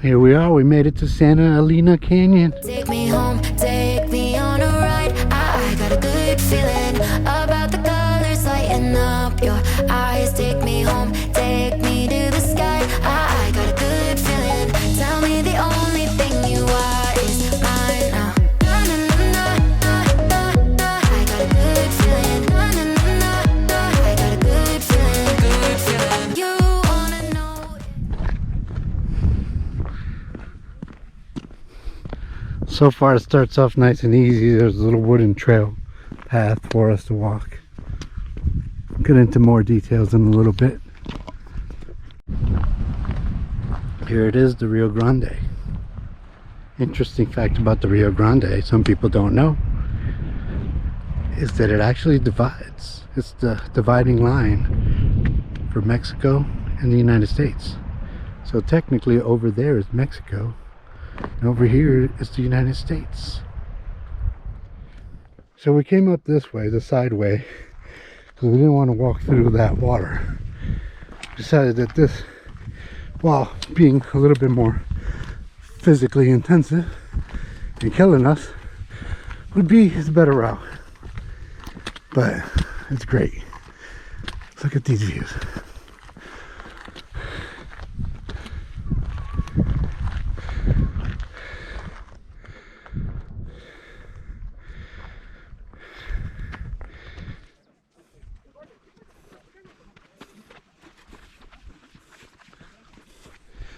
Here we are, we made it to Santa Elena Canyon. Take me home, take me on a ride. I got a good feeling about the colors lighting up your eyes. Take me home, take me to the sky. I got a good feeling. Tell me the only thing you are is mine now. Na, na, na, na, na, na. I got a good feeling. Na, na, na, na, na. I got a good feeling. Good feeling. You wanna know. So far it starts off nice and easy. There's a little wooden trail path for us to walk. Get into more details in a little bit. Here it is, the Rio Grande. Interesting fact about the Rio Grande, some people don't know, is that it actually divides. It's the dividing line for Mexico and the United States. So technically over there is Mexico, and over here is the United States. So we came up this way, the side way, because we didn't want to walk through that water. Decided that this, while being a little bit more physically intensive and killing us, would be the better route. But it's great. Look at these views.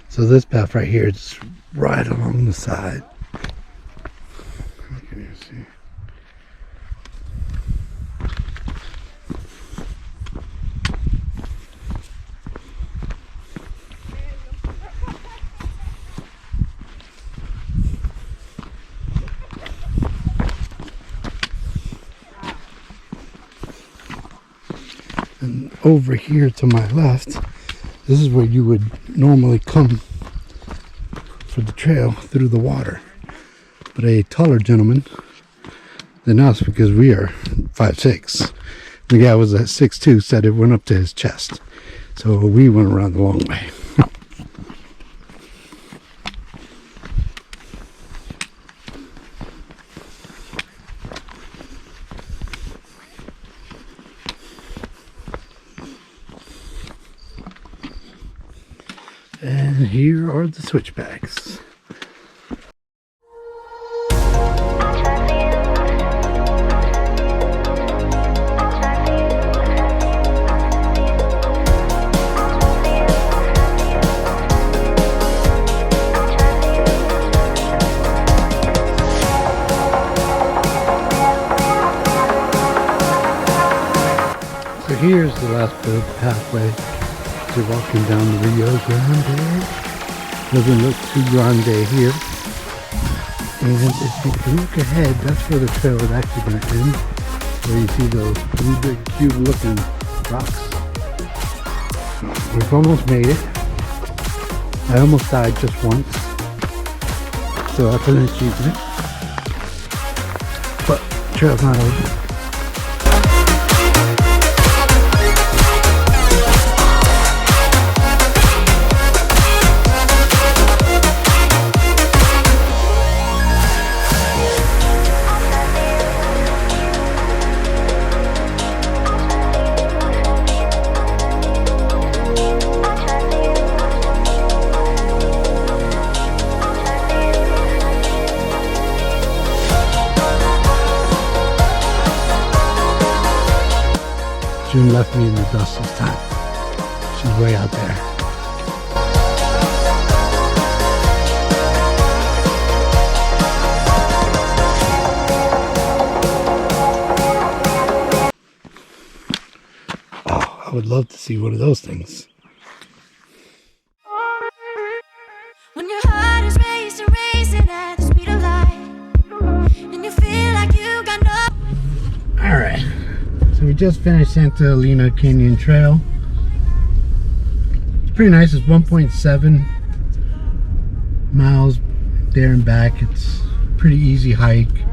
So this path right here is right along the side. Can you see? And over here to my left, this is where you would normally come for the trail through the water. But a taller gentleman than us, because we are 5'6", the guy was at 6'2", said it went up to his chest. So we went around the long way. And here are the switchbacks. So here's the last bit of the pathway. You're walking down the Rio Grande. Doesn't look too grande here. And if you look ahead, that's where the trail is actually going to end. Where you see those really big, cute looking rocks. We've almost made it. I almost died just once. So that's an achievement. But the trail's not over. June left me in the dust this time. She's way out there. Oh, I would love to see one of those things. When your heart is racing at the speed of light, and you feel like you got no. All right. So we just finished Santa Elena Canyon Trail. It's pretty nice. It's 1.7 miles there and back. It's a pretty easy hike,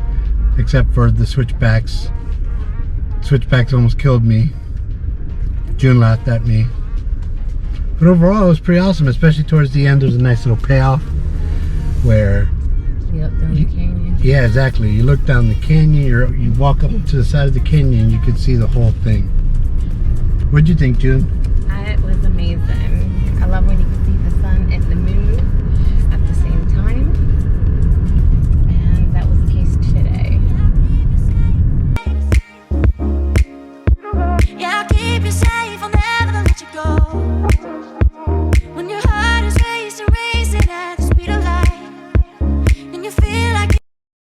except for the switchbacks. Switchbacks almost killed me. June laughed at me. But overall, it was pretty awesome, especially towards the end. There's a nice little payoff. where You look down the canyon. yeah, exactly. You look down the canyon, or you walk up to the side of the canyon, you can see the whole thing. What'd you think, June? It was amazing.